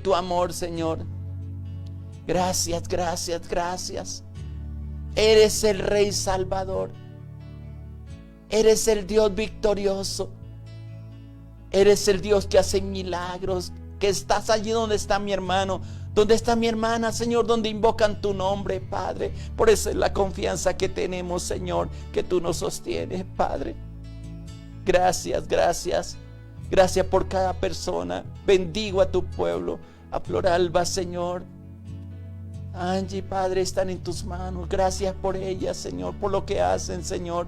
tu amor, Señor. Gracias, gracias, gracias. Eres el Rey Salvador. Eres el Dios victorioso. Eres el Dios que hace milagros. Que estás allí donde está mi hermano, donde está mi hermana, Señor, donde invocan tu nombre, Padre. Por eso es la confianza que tenemos, Señor, que tú nos sostienes, Padre. Gracias, gracias. Gracias por cada persona. Bendigo a tu pueblo, a Floralba, Señor. Angie, Padre, están en tus manos. Gracias por ellas, Señor, por lo que hacen, Señor.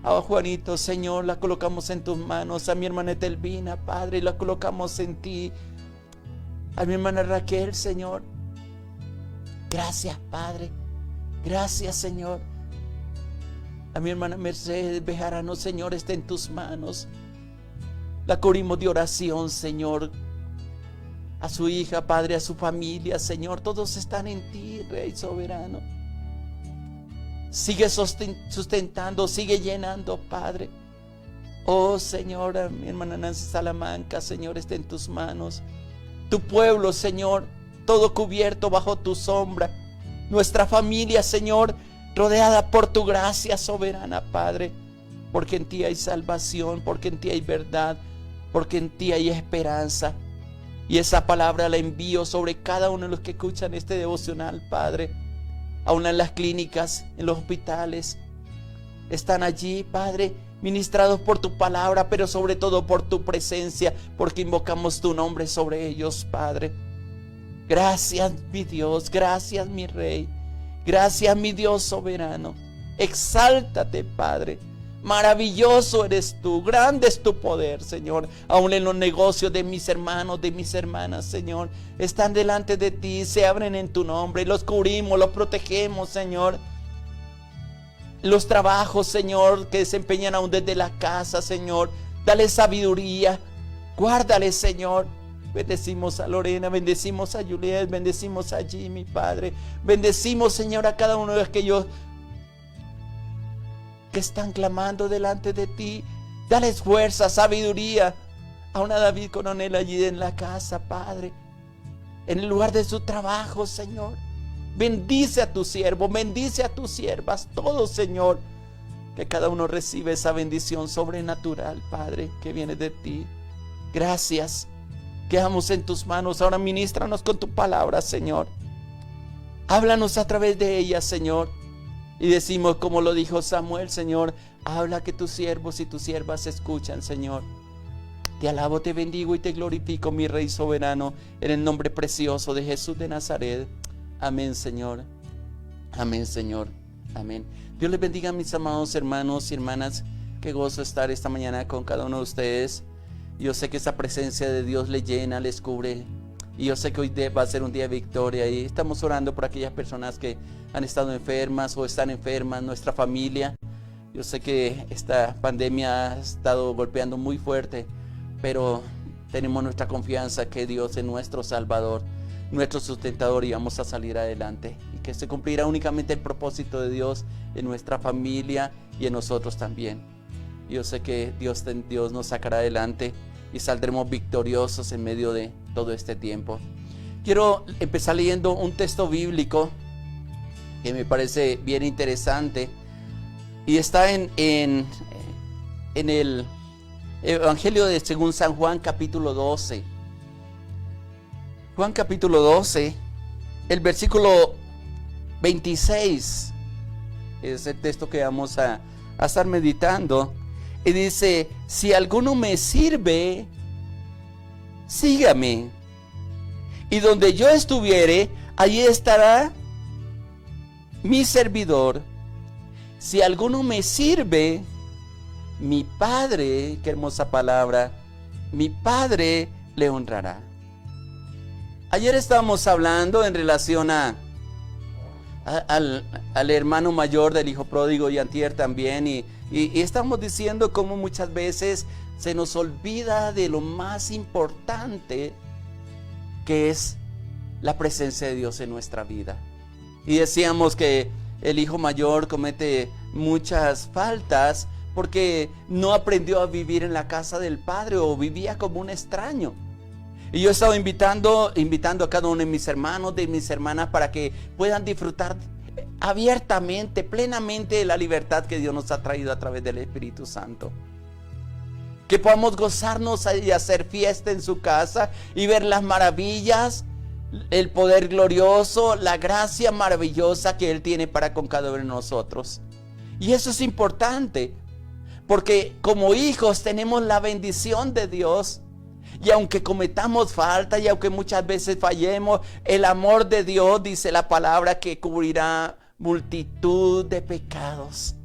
A Juanito, Señor, la colocamos en tus manos. A mi hermana Etelvina, Padre, la colocamos en ti. A mi hermana Raquel, Señor. Gracias, Padre. Gracias, Señor. A mi hermana Mercedes Bejarano, Señor, está en tus manos. La cubrimos de oración, Señor. A su hija, Padre, a su familia, Señor. Todos están en ti, Rey soberano. Sigue sustentando, sigue llenando, Padre. Oh, Señor, a mi hermana Nancy Salamanca, Señor, está en tus manos. Tu pueblo, Señor, todo cubierto bajo tu sombra. Nuestra familia, Señor, rodeada por tu gracia soberana, Padre. Porque en ti hay salvación, porque en ti hay verdad, porque en ti hay esperanza. Y esa palabra la envío sobre cada uno de los que escuchan este devocional, Padre. Aún en las clínicas, en los hospitales, están allí, Padre, ministrados por tu palabra, pero sobre todo por tu presencia, porque invocamos tu nombre sobre ellos, Padre. Gracias, mi Dios, gracias, mi Rey, gracias, mi Dios soberano. Exáltate, Padre. Maravilloso eres tú, grande es tu poder, Señor. Aún en los negocios de mis hermanos, de mis hermanas, Señor, están delante de ti, se abren en tu nombre, los cubrimos, los protegemos, Señor. Los trabajos, Señor, que desempeñan aún desde la casa, Señor, dale sabiduría, guárdale, Señor. Bendecimos a Lorena, bendecimos a Juliet, bendecimos a Jimmy, Padre. Bendecimos, Señor, a cada uno de aquellos que están clamando delante de ti. Dales fuerza, sabiduría. Aún a David Coronel allí en la casa, Padre, en el lugar de su trabajo, Señor. Bendice a tu siervo, bendice a tus siervas, todos, Señor. Que cada uno reciba esa bendición sobrenatural, Padre, que viene de ti. Gracias. Quedamos en tus manos. Ahora ministranos con tu palabra, Señor. Háblanos a través de ella, Señor. Y decimos como lo dijo Samuel, Señor, habla que tus siervos y tus siervas escuchan, Señor. Te alabo, te bendigo y te glorifico, mi Rey soberano, en el nombre precioso de Jesús de Nazaret. Amén, Señor. Amén, Señor. Amén. Dios les bendiga, mis amados hermanos y hermanas. Qué gozo estar esta mañana con cada uno de ustedes. Yo sé que esa presencia de Dios les llena, les cubre. Y yo sé que hoy va a ser un día de victoria. Y estamos orando por aquellas personas que han estado enfermas o están enfermas, nuestra familia. Yo sé que esta pandemia ha estado golpeando muy fuerte, pero tenemos nuestra confianza que Dios es nuestro Salvador, nuestro sustentador, y vamos a salir adelante. Y que se cumplirá únicamente el propósito de Dios en nuestra familia y en nosotros también. Yo sé que Dios nos sacará adelante y saldremos victoriosos en medio de todo este tiempo. Quiero empezar leyendo un texto bíblico que me parece bien interesante y está en el Evangelio de según San Juan, capítulo 12. Juan capítulo 12, el versículo 26 es el texto que vamos a estar meditando. Y dice: si alguno me sirve, sígame. Y donde yo estuviere, allí estará mi servidor. Si alguno me sirve, mi Padre, qué hermosa palabra, mi Padre le honrará. Ayer estábamos hablando en relación al hermano mayor del hijo pródigo, y antier también, y estamos diciendo cómo muchas veces se nos olvida de lo más importante, que es la presencia de Dios en nuestra vida. Y decíamos que el hijo mayor comete muchas faltas porque no aprendió a vivir en la casa del padre, o vivía como un extraño. Y yo he estado invitando a cada uno de mis hermanos, de mis hermanas, para que puedan disfrutar abiertamente, plenamente de la libertad que Dios nos ha traído a través del Espíritu Santo. Que podamos gozarnos y hacer fiesta en su casa y ver las maravillas, el poder glorioso, la gracia maravillosa que Él tiene para con cada uno de nosotros. Y eso es importante, porque como hijos tenemos la bendición de Dios. Y aunque cometamos falta y aunque muchas veces fallemos, el amor de Dios, dice la palabra, que cubrirá multitud de pecados.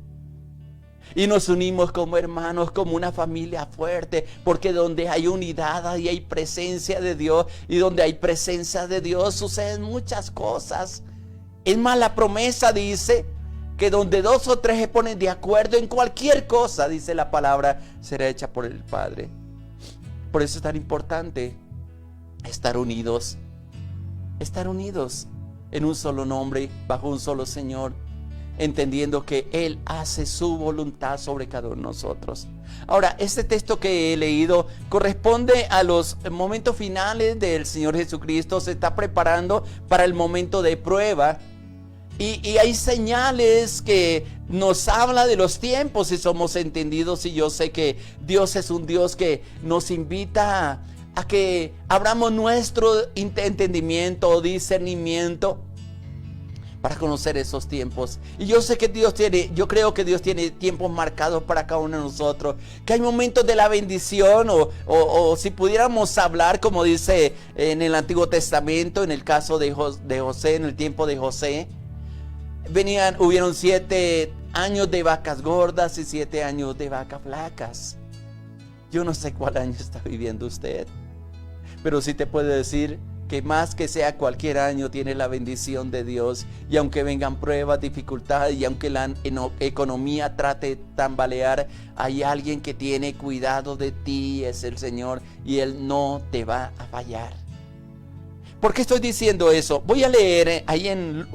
Y nos unimos como hermanos, como una familia fuerte, porque donde hay unidad, ahí hay presencia de Dios. Y donde hay presencia de Dios suceden muchas cosas. Es más, la promesa dice que donde 2 o 3 se ponen de acuerdo en cualquier cosa, dice la palabra, será hecha por el Padre. Por eso es tan importante estar unidos en un solo nombre, bajo un solo Señor, entendiendo que Él hace su voluntad sobre cada uno de nosotros. Ahora, este texto que he leído corresponde a los momentos finales del Señor Jesucristo. Se está preparando para el momento de prueba. Y hay señales que nos habla de los tiempos si somos entendidos. Y yo sé que Dios es un Dios que nos invita a que abramos nuestro entendimiento o discernimiento para conocer esos tiempos. Y yo sé que yo creo que Dios tiene tiempos marcados para cada uno de nosotros. Que hay momentos de la bendición o si pudiéramos hablar, como dice en el Antiguo Testamento, en el caso de José, en el tiempo de José. Hubieron 7 años de vacas gordas y 7 años de vacas flacas. Yo no sé cuál año está viviendo usted, pero sí te puedo decir que más que sea cualquier año tiene la bendición de Dios. Y aunque vengan pruebas, dificultades, y aunque la economía trate de tambalear, hay alguien que tiene cuidado de ti, es el Señor, y Él no te va a fallar. ¿Por qué estoy diciendo eso? Voy a leer ahí en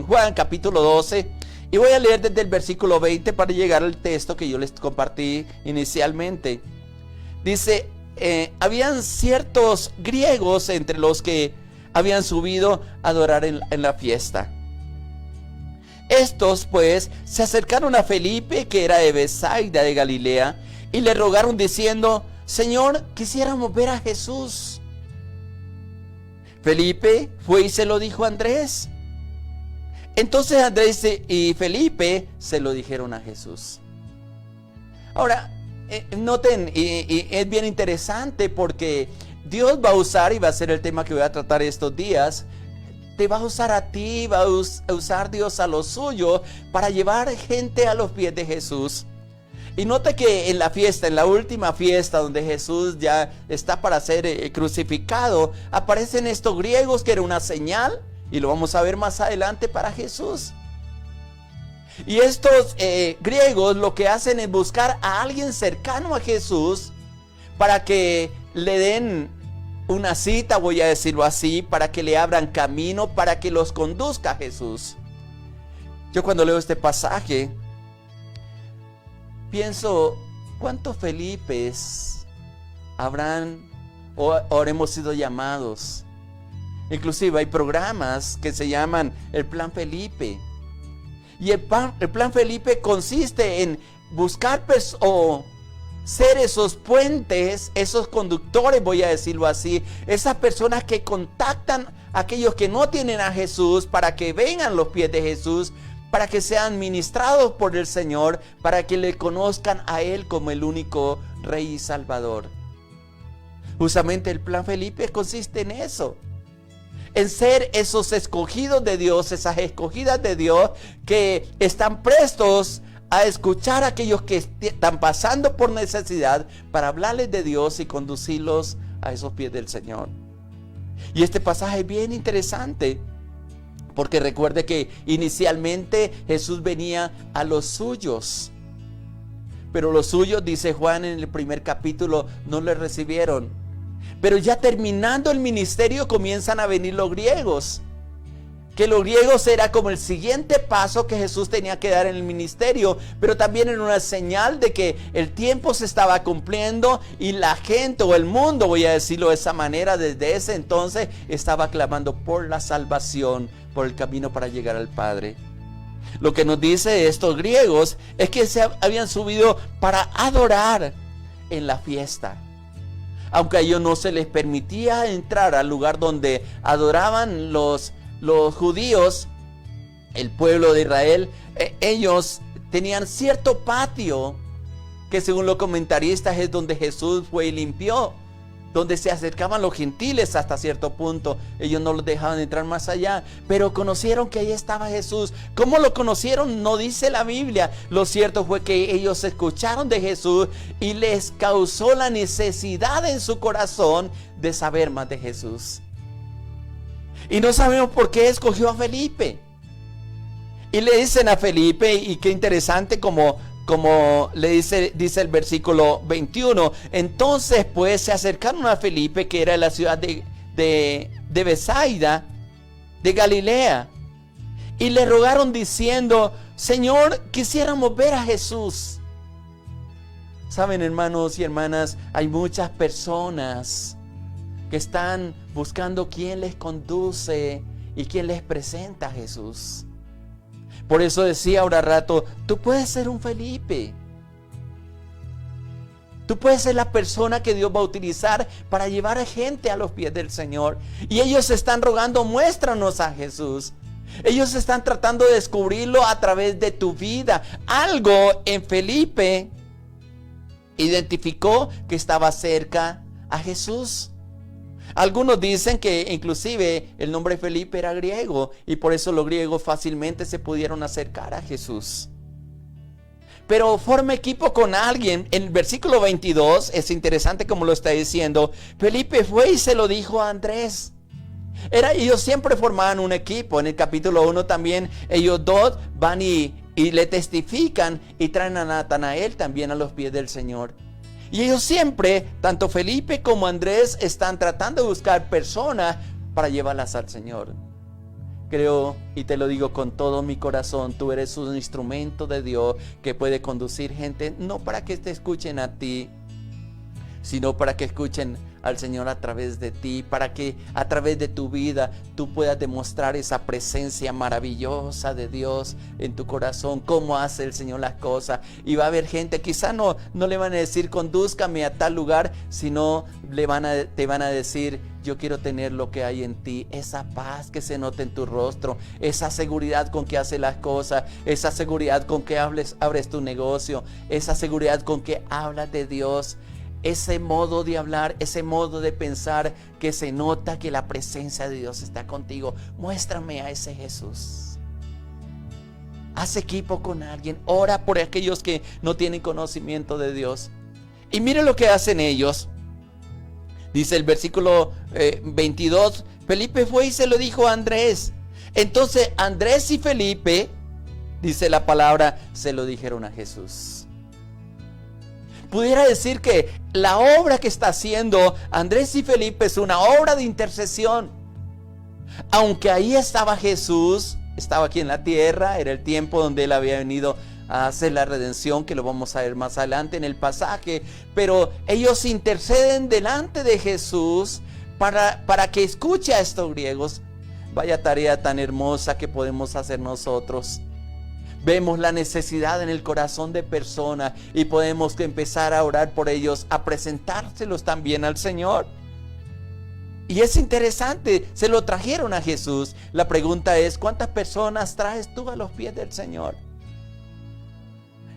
Juan capítulo 12 y voy a leer desde el versículo 20 para llegar al texto que yo les compartí inicialmente. Dice, habían ciertos griegos entre los que habían subido a adorar en la fiesta. Estos pues se acercaron a Felipe, que era de Betsaida de Galilea, y le rogaron diciendo, Señor, quisiéramos ver a Jesús. Felipe fue y se lo dijo a Andrés. Entonces Andrés y Felipe se lo dijeron a Jesús. Ahora, noten, y es bien interesante porque Dios va a usar, y va a ser el tema que voy a tratar estos días, te va a usar a ti, va a usar Dios a lo suyo para llevar gente a los pies de Jesús. Y nota que en la fiesta, en la última fiesta donde Jesús ya está para ser crucificado, aparecen estos griegos que era una señal, y lo vamos a ver más adelante, para Jesús. Y estos griegos lo que hacen es buscar a alguien cercano a Jesús para que le den una cita, voy a decirlo así, para que le abran camino, para que los conduzca a Jesús. Yo cuando leo este pasaje pienso, ¿cuántos Felipes habrán o habremos sido llamados? Inclusive hay programas que se llaman el Plan Felipe. Y el Plan Felipe consiste en buscar o ser esos puentes, esos conductores, voy a decirlo así, esas personas que contactan a aquellos que no tienen a Jesús para que vengan a los pies de Jesús, para que sean ministrados por el Señor, para que le conozcan a Él como el único Rey y Salvador. Justamente el Plan Felipe consiste en eso, en ser esos escogidos de Dios, esas escogidas de Dios que están prestos a escuchar a aquellos que están pasando por necesidad, para hablarles de Dios y conducirlos a esos pies del Señor. Y este pasaje es bien interesante, porque recuerde que inicialmente Jesús venía a los suyos, pero los suyos, dice Juan en el primer capítulo, no le recibieron. Pero ya terminando el ministerio comienzan a venir los griegos. que los griegos era como el siguiente paso que Jesús tenía que dar en el ministerio, pero también era una señal de que el tiempo se estaba cumpliendo y la gente o el mundo, voy a decirlo de esa manera, desde ese entonces estaba clamando por la salvación, por el camino para llegar al Padre. Lo que nos dice estos griegos es que se habían subido para adorar en la fiesta. Aunque a ellos no se les permitía entrar al lugar donde adoraban los judíos, el pueblo de Israel, ellos tenían cierto patio que según los comentaristas es donde Jesús fue y limpió, donde se acercaban los gentiles hasta cierto punto. Ellos no los dejaban entrar más allá, pero conocieron que ahí estaba Jesús. ¿Cómo lo conocieron? No dice la Biblia. Lo cierto fue que ellos escucharon de Jesús y les causó la necesidad en su corazón de saber más de Jesús. Y no sabemos por qué escogió a Felipe. Y le dicen a Felipe, y qué interesante como le dice el versículo 21. Entonces pues se acercaron a Felipe, que era de la ciudad de Betsaida, de Galilea, y le rogaron diciendo: Señor, quisiéramos ver a Jesús. Saben, hermanos y hermanas, hay muchas personas que están buscando quién les conduce y quién les presenta a Jesús. Por eso decía ahora rato, tú puedes ser un Felipe. Tú puedes ser la persona que Dios va a utilizar para llevar a gente a los pies del Señor. Y ellos están rogando: muéstranos a Jesús. Ellos están tratando de descubrirlo a través de tu vida. Algo en Felipe identificó que estaba cerca a Jesús. Algunos dicen que inclusive el nombre Felipe era griego y por eso los griegos fácilmente se pudieron acercar a Jesús. Pero forma equipo con alguien. En el versículo 22 es interesante como lo está diciendo. Felipe fue y se lo dijo a Andrés. Ellos siempre formaban un equipo. En el capítulo 1 también ellos dos van y le testifican y traen a Natanael también a los pies del Señor. Y ellos siempre, tanto Felipe como Andrés, están tratando de buscar personas para llevarlas al Señor. Creo, y te lo digo con todo mi corazón, tú eres un instrumento de Dios que puede conducir gente, no para que te escuchen a ti, sino para que escuchen al Señor a través de ti, para que a través de tu vida tú puedas demostrar esa presencia maravillosa de Dios en tu corazón, cómo hace el Señor las cosas. Y va a haber gente, quizá no le van a decir condúzcame a tal lugar, sino te van a decir: yo quiero tener lo que hay en ti, esa paz que se nota en tu rostro, esa seguridad con que haces las cosas, esa seguridad con que abres tu negocio, esa seguridad con que hablas de Dios. Ese modo de hablar, ese modo de pensar que se nota que la presencia de Dios está contigo. Muéstrame a ese Jesús. Haz equipo con alguien. Ora por aquellos que no tienen conocimiento de Dios. Y mire lo que hacen ellos. Dice el versículo 22. Felipe fue y se lo dijo a Andrés. Entonces Andrés y Felipe, dice la palabra, se lo dijeron a Jesús. Pudiera decir que la obra que está haciendo Andrés y Felipe es una obra de intercesión. Aunque ahí estaba Jesús, estaba aquí en la tierra, era el tiempo donde Él había venido a hacer la redención, que lo vamos a ver más adelante en el pasaje. Pero ellos interceden delante de Jesús para que escuche a estos griegos. Vaya tarea tan hermosa que podemos hacer nosotros. Vemos la necesidad en el corazón de personas y podemos empezar a orar por ellos, a presentárselos también al Señor. Y es interesante, se lo trajeron a Jesús. La pregunta es: ¿cuántas personas traes tú a los pies del Señor?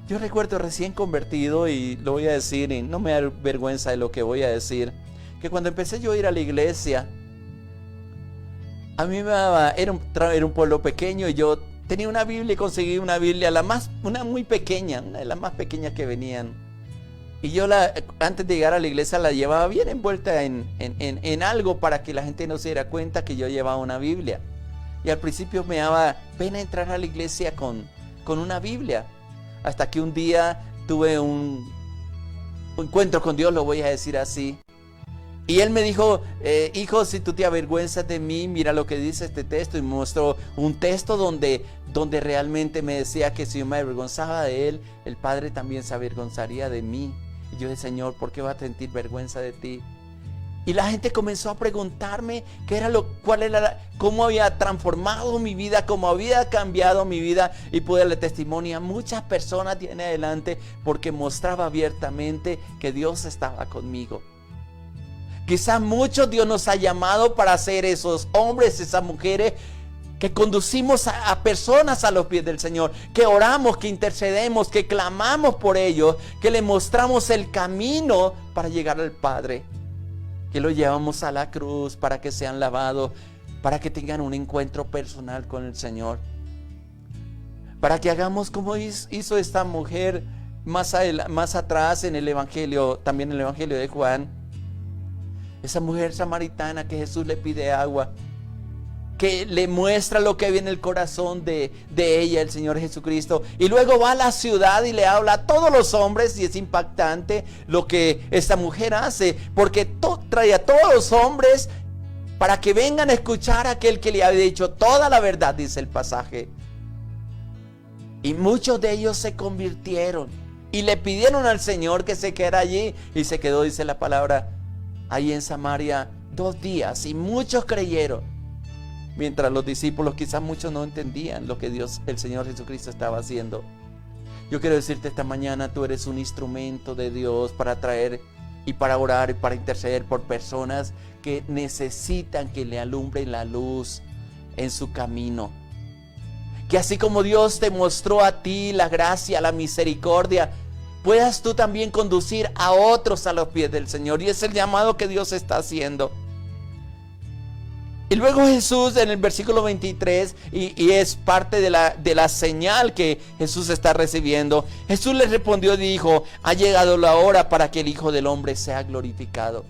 Yo recuerdo recién convertido, y lo voy a decir y no me da vergüenza de lo que voy a decir, que cuando empecé yo a ir a la iglesia, a mí era un pueblo pequeño y yo tenía una Biblia y conseguí una Biblia, una muy pequeña, una de las más pequeñas que venían. Y yo antes de llegar a la iglesia la llevaba bien envuelta en algo para que la gente no se diera cuenta que yo llevaba una Biblia. Y al principio me daba pena entrar a la iglesia con una Biblia. Hasta que un día tuve un encuentro con Dios, lo voy a decir así. Y él me dijo, hijo, si tú te avergüenzas de mí, mira lo que dice este texto. Y me mostró un texto donde realmente me decía que si yo me avergonzaba de él, el Padre también se avergonzaría de mí. Y yo dije, Señor, ¿por qué va a sentir vergüenza de ti? Y la gente comenzó a preguntarme cómo había transformado mi vida, cómo había cambiado mi vida. Y pude darle testimonio a muchas personas de en adelante, porque mostraba abiertamente que Dios estaba conmigo. Quizás muchos Dios nos ha llamado para ser esos hombres, esas mujeres que conducimos a personas a los pies del Señor, que oramos, que intercedemos, que clamamos por ellos, que le mostramos el camino para llegar al Padre, que lo llevamos a la cruz para que sean lavados, para que tengan un encuentro personal con el Señor, para que hagamos como hizo esta mujer más atrás en el Evangelio, también en el Evangelio de Juan. Esa mujer samaritana que Jesús le pide agua, que le muestra lo que había en el corazón de ella, el Señor Jesucristo. Y luego va a la ciudad y le habla a todos los hombres, y es impactante lo que esta mujer hace, porque trae a todos los hombres para que vengan a escuchar a aquel que le había dicho toda la verdad, dice el pasaje. Y muchos de ellos se convirtieron y le pidieron al Señor que se quedara allí, y se quedó, dice la palabra, ahí en Samaria 2 días, y muchos creyeron. Mientras los discípulos, quizás muchos no entendían lo que el Señor Jesucristo estaba haciendo. Yo quiero decirte esta mañana, tú eres un instrumento de Dios para traer y para orar y para interceder por personas que necesitan que le alumbren la luz en su camino. Que así como Dios te mostró a ti la gracia, la misericordia, puedas tú también conducir a otros a los pies del Señor. Y es el llamado que Dios está haciendo. Y luego Jesús en el versículo 23, y es parte de la señal que Jesús está recibiendo. Jesús les respondió y dijo, ha llegado la hora para que el Hijo del Hombre sea glorificado.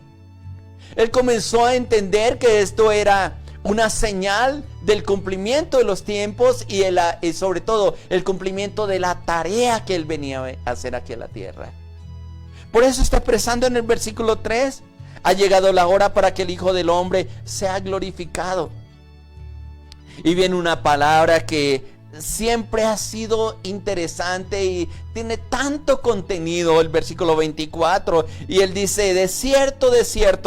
Él comenzó a entender que esto era una señal del cumplimiento de los tiempos y sobre todo el cumplimiento de la tarea que él venía a hacer aquí en la tierra. Por eso está expresando en el versículo 3, ha llegado la hora para que el Hijo del Hombre sea glorificado. Y viene una palabra que siempre ha sido interesante y tiene tanto contenido, el versículo 24, y él dice, de cierto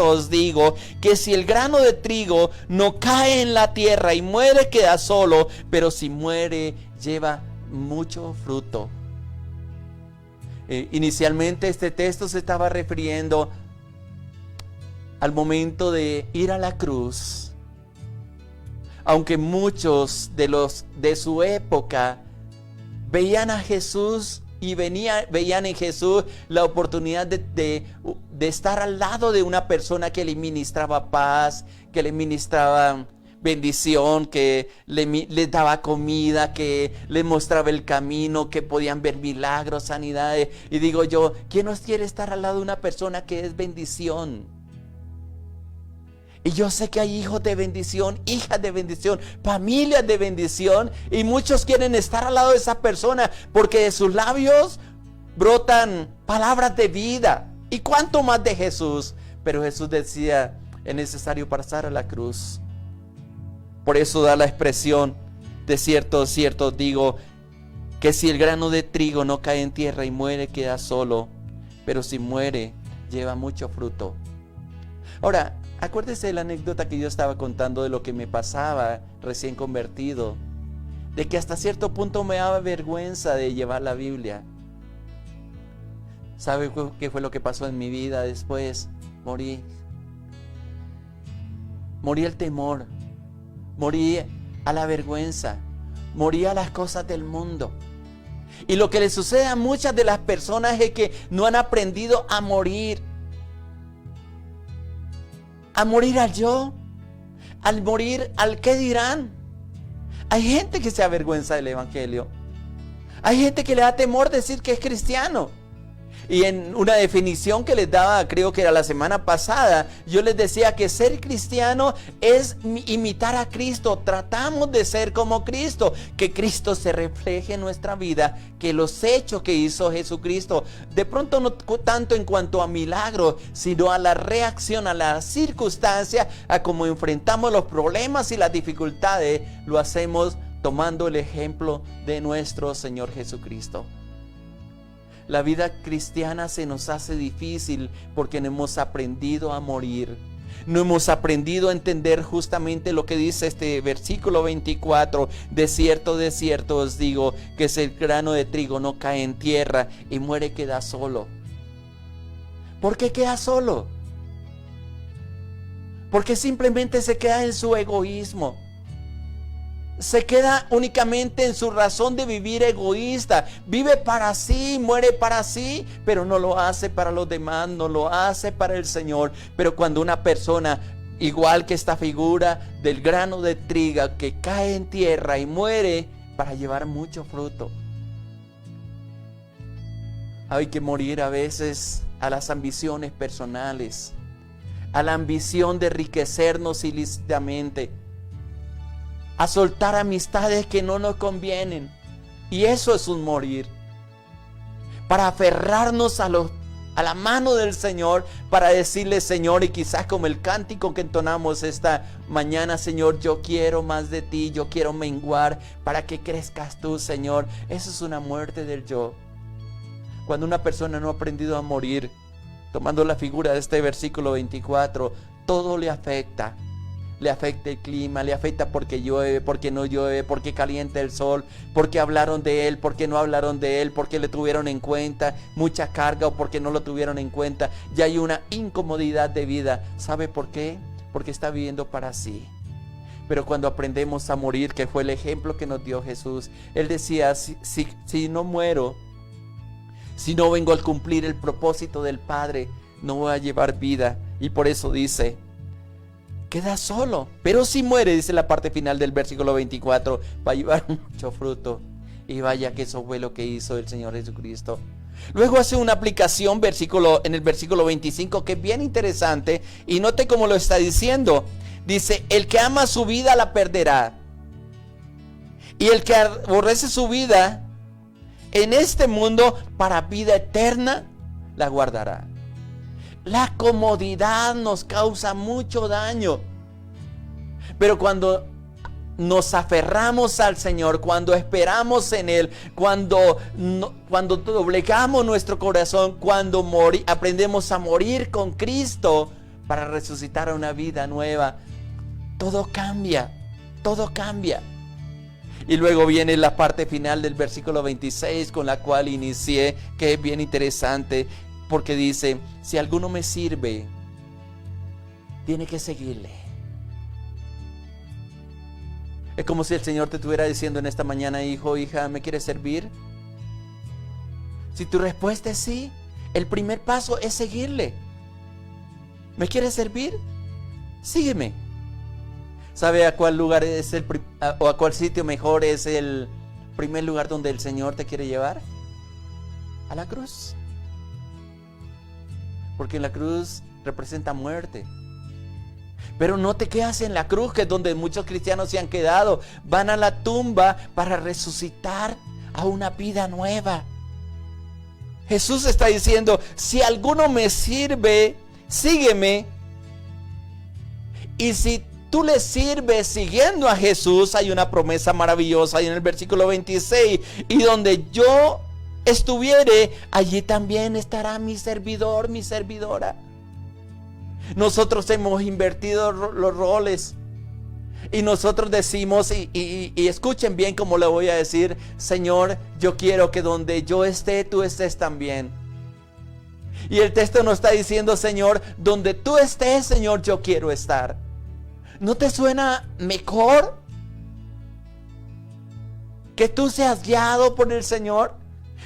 os digo, que si el grano de trigo no cae en la tierra y muere, queda solo, pero si muere, lleva mucho fruto. Inicialmente este texto se estaba refiriendo al momento de ir a la cruz. Aunque muchos de su época veían a Jesús y veían en Jesús la oportunidad de estar al lado de una persona que le ministraba paz, que le ministraba bendición, que les daba comida, que les mostraba el camino, que podían ver milagros, sanidades. Y digo yo, ¿quién nos quiere estar al lado de una persona que es bendición? Y yo sé que hay hijos de bendición, hijas de bendición, familias de bendición, y muchos quieren estar al lado de esa persona porque de sus labios brotan palabras de vida. ¿Y cuánto más de Jesús? Pero Jesús decía, es necesario pasar a la cruz. Por eso da la expresión, de cierto digo, que si el grano de trigo no cae en tierra y muere, queda solo, pero si muere, lleva mucho fruto. Ahora, acuérdese de la anécdota que yo estaba contando de lo que me pasaba recién convertido, de que hasta cierto punto me daba vergüenza de llevar la Biblia. ¿Sabe qué fue lo que pasó en mi vida después? Morí el temor, morí a la vergüenza, morí a las cosas del mundo. Y lo que le sucede a muchas de las personas es que no han aprendido a morir al yo, al morir al qué dirán. Hay gente que se avergüenza del evangelio. Hay gente que le da temor decir que es cristiano. Y en una definición que les daba, creo que era la semana pasada, yo les decía que ser cristiano es imitar a Cristo. Tratamos de ser como Cristo, que Cristo se refleje en nuestra vida, que los hechos que hizo Jesucristo, de pronto no tanto en cuanto a milagros, sino a la reacción, a las circunstancias, a cómo enfrentamos los problemas y las dificultades, lo hacemos tomando el ejemplo de nuestro Señor Jesucristo. La vida cristiana se nos hace difícil porque no hemos aprendido a morir. No hemos aprendido a entender justamente lo que dice este versículo 24. De cierto os digo, que si el grano de trigo no cae en tierra y muere, queda solo. ¿Por qué queda solo? Porque simplemente se queda en su egoísmo. Se queda únicamente en su razón de vivir egoísta. Vive para sí, muere para sí, pero no lo hace para los demás, no lo hace para el Señor. Pero cuando una persona, igual que esta figura del grano de trigo que cae en tierra y muere para llevar mucho fruto. Hay que morir a veces a las ambiciones personales, a la ambición de enriquecernos ilícitamente, a soltar amistades que no nos convienen. Y eso es un morir. Para aferrarnos a la mano del Señor, para decirle: Señor, y quizás como el cántico que entonamos esta mañana: Señor, yo quiero más de ti, yo quiero menguar para que crezcas tú, Señor. Eso es una muerte del yo. Cuando una persona no ha aprendido a morir, tomando la figura de este versículo 24, todo le afecta. Le afecta el clima, le afecta porque llueve, porque no llueve, porque calienta el sol, porque hablaron de él, porque no hablaron de él, porque le tuvieron en cuenta mucha carga o porque no lo tuvieron en cuenta. Ya hay una incomodidad de vida. ¿Sabe por qué? Porque está viviendo para sí. Pero cuando aprendemos a morir, que fue el ejemplo que nos dio Jesús, Él decía: si no muero, si no vengo a cumplir el propósito del Padre, no voy a llevar vida. Y por eso dice: queda solo. Pero si muere, dice la parte final del versículo 24, va a llevar mucho fruto. Y vaya que eso fue lo que hizo el Señor Jesucristo. Luego hace una aplicación en el versículo 25 que es bien interesante. Y note cómo lo está diciendo. Dice: el que ama su vida la perderá. Y el que aborrece su vida en este mundo, para vida eterna la guardará. La comodidad nos causa mucho daño. Pero cuando nos aferramos al Señor, cuando esperamos en Él, cuando doblegamos nuestro corazón, cuando aprendemos a morir con Cristo para resucitar a una vida nueva, todo cambia, todo cambia. Y luego viene la parte final del versículo 26 con la cual inicié, que es bien interesante. Porque dice: si alguno me sirve, tiene que seguirle. Es como si el Señor te estuviera diciendo en esta mañana: hijo, hija, ¿me quieres servir? Si tu respuesta es sí, el primer paso es seguirle. ¿Me quieres servir? Sígueme. ¿Sabe a cuál lugar es o a cuál sitio mejor es el primer lugar donde el Señor te quiere llevar? A la cruz. Porque la cruz representa muerte. Pero no te quedas en la cruz, que es donde muchos cristianos se han quedado. Van a la tumba para resucitar a una vida nueva. Jesús está diciendo: si alguno me sirve, sígueme. Y si tú le sirves siguiendo a Jesús, hay una promesa maravillosa ahí en el versículo 26. Y donde yo estuviere, allí también estará mi servidor, mi servidora. Nosotros hemos invertido los roles. Y nosotros decimos, y escuchen bien cómo le voy a decir: Señor, yo quiero que donde yo esté, tú estés también. Y el texto nos está diciendo: Señor, donde tú estés, Señor, yo quiero estar. ¿No te suena mejor que tú seas guiado por el Señor?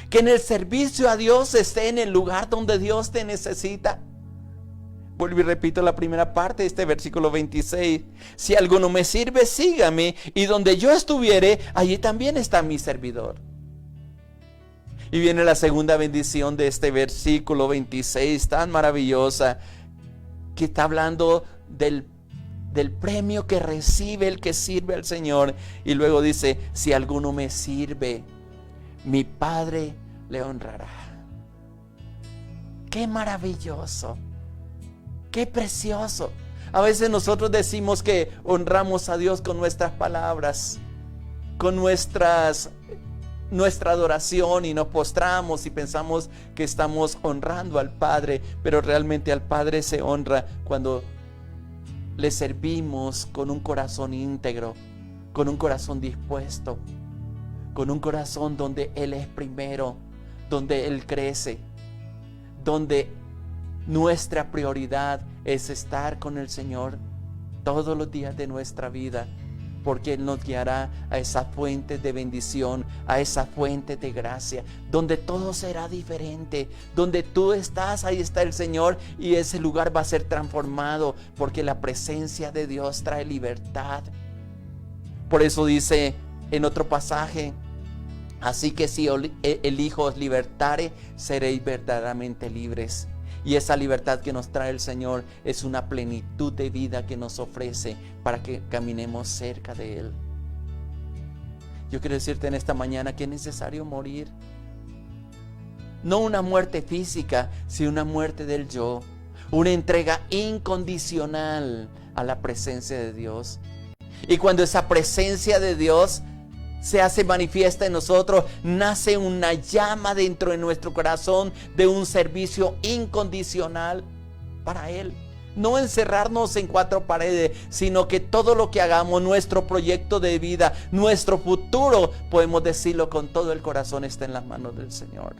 Que en el servicio a Dios esté en el lugar donde Dios te necesita. Vuelvo y repito la primera parte de este versículo 26. Si alguno me sirve, sígame, y donde yo estuviere, allí también está mi servidor. Y viene la segunda bendición de este versículo 26, tan maravillosa, que está hablando del premio que recibe el que sirve al Señor. Y luego dice, si alguno me sirve, mi Padre le honrará. Qué maravilloso, qué precioso. A veces nosotros decimos que honramos a Dios con nuestras palabras, con nuestra adoración, y nos postramos y pensamos que estamos honrando al Padre, pero realmente al Padre se honra cuando le servimos con un corazón íntegro, con un corazón dispuesto, con un corazón donde Él es primero, donde Él crece, donde nuestra prioridad es estar con el Señor todos los días de nuestra vida, porque Él nos guiará a esa fuente de bendición, a esa fuente de gracia, donde todo será diferente. Donde tú estás, ahí está el Señor, y ese lugar va a ser transformado, porque la presencia de Dios trae libertad. Por eso dice en otro pasaje, así que si el Hijo os libertare, seréis verdaderamente libres. Y esa libertad que nos trae el Señor es una plenitud de vida que nos ofrece para que caminemos cerca de Él. Yo quiero decirte en esta mañana que es necesario morir. No una muerte física, sino una muerte del yo. Una entrega incondicional a la presencia de Dios. Y cuando esa presencia de Dios se hace manifiesta en nosotros, nace una llama dentro de nuestro corazón de un servicio incondicional para Él. No encerrarnos en cuatro paredes, sino que todo lo que hagamos, nuestro proyecto de vida, nuestro futuro, podemos decirlo con todo el corazón, está en las manos del Señor.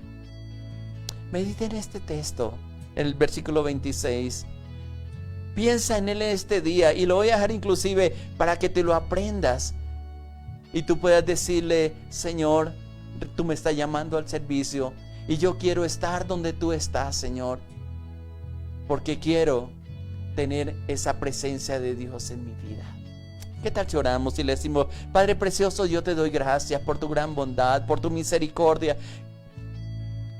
Medita en este texto, en el versículo 26. Piensa en él este día, y lo voy a dejar inclusive para que te lo aprendas. Y tú puedas decirle, Señor, tú me estás llamando al servicio, y yo quiero estar donde tú estás, Señor, porque quiero tener esa presencia de Dios en mi vida. ¿Qué tal si oramos y le decimos, Padre precioso, yo te doy gracias por tu gran bondad, por tu misericordia?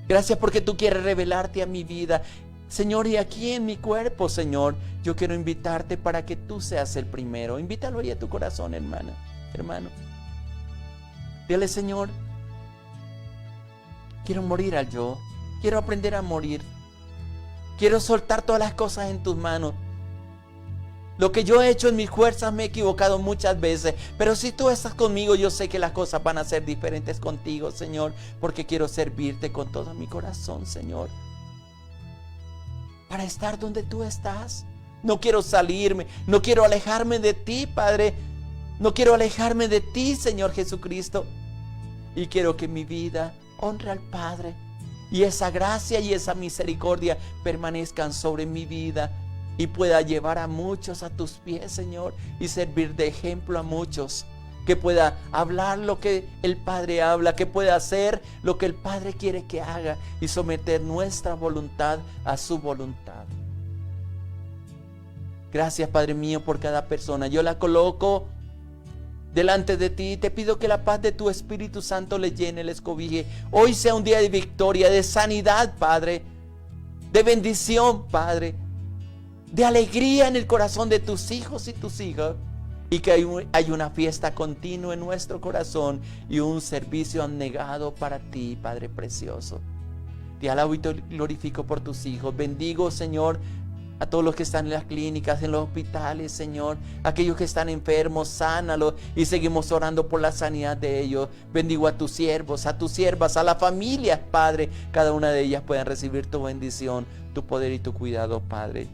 Gracias porque tú quieres revelarte a mi vida, Señor, y aquí en mi cuerpo, Señor, yo quiero invitarte para que tú seas el primero. Invítalo ahí a tu corazón, hermano. Dile, Señor, quiero morir al yo, quiero aprender a morir, quiero soltar todas las cosas en tus manos. Lo que yo he hecho en mis fuerzas me he equivocado muchas veces, pero si tú estás conmigo, yo sé que las cosas van a ser diferentes contigo, Señor, porque quiero servirte con todo mi corazón, Señor, para estar donde tú estás. No quiero salirme, no quiero alejarme de ti, Padre. No quiero alejarme de ti, Señor Jesucristo. Y quiero que mi vida honre al Padre, y esa gracia y esa misericordia permanezcan sobre mi vida, y pueda llevar a muchos a tus pies, Señor, y servir de ejemplo a muchos. Que pueda hablar lo que el Padre habla, que pueda hacer lo que el Padre quiere que haga, y someter nuestra voluntad a su voluntad. Gracias, Padre mío, por cada persona. Yo la coloco delante de ti, te pido que la paz de tu Espíritu Santo les llene, les cobije. Hoy sea un día de victoria, de sanidad, Padre, de bendición, Padre, de alegría en el corazón de tus hijos y tus hijas, y que hay una fiesta continua en nuestro corazón y un servicio abnegado para ti, Padre precioso. Te alabo y te glorifico por tus hijos. Bendigo, Señor, a todos los que están en las clínicas, en los hospitales, Señor. Aquellos que están enfermos, sánalos, y seguimos orando por la sanidad de ellos. Bendigo a tus siervos, a tus siervas, a las familias, Padre. Cada una de ellas puedan recibir tu bendición, tu poder y tu cuidado, Padre.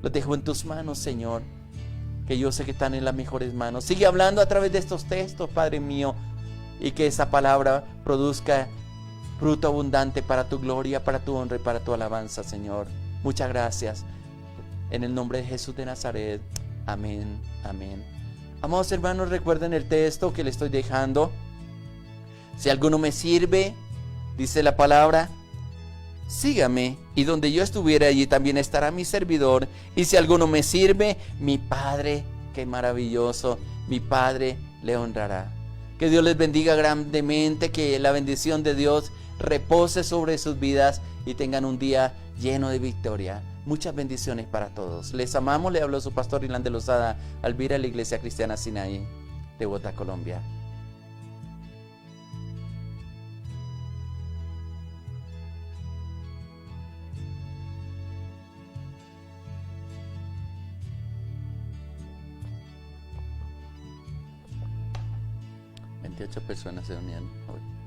Los dejo en tus manos, Señor, que yo sé que están en las mejores manos. Sigue hablando a través de estos textos, Padre mío, y que esa palabra produzca fruto abundante para tu gloria, para tu honra y para tu alabanza, Señor. Muchas gracias. En el nombre de Jesús de Nazaret. Amén, amén. Amados hermanos, recuerden el texto que le estoy dejando. Si alguno me sirve, dice la palabra, sígame, y donde yo estuviera, allí también estará mi servidor. Y si alguno me sirve, mi Padre, qué maravilloso, mi Padre le honrará. Que Dios les bendiga grandemente, que la bendición de Dios repose sobre sus vidas y tengan un día lleno de victoria. Muchas bendiciones para todos. Les amamos. Le habló su pastor Irlande Lozada, Alvira, la Iglesia Cristiana Sinaí de Bogotá, Colombia. Personas se unían hoy.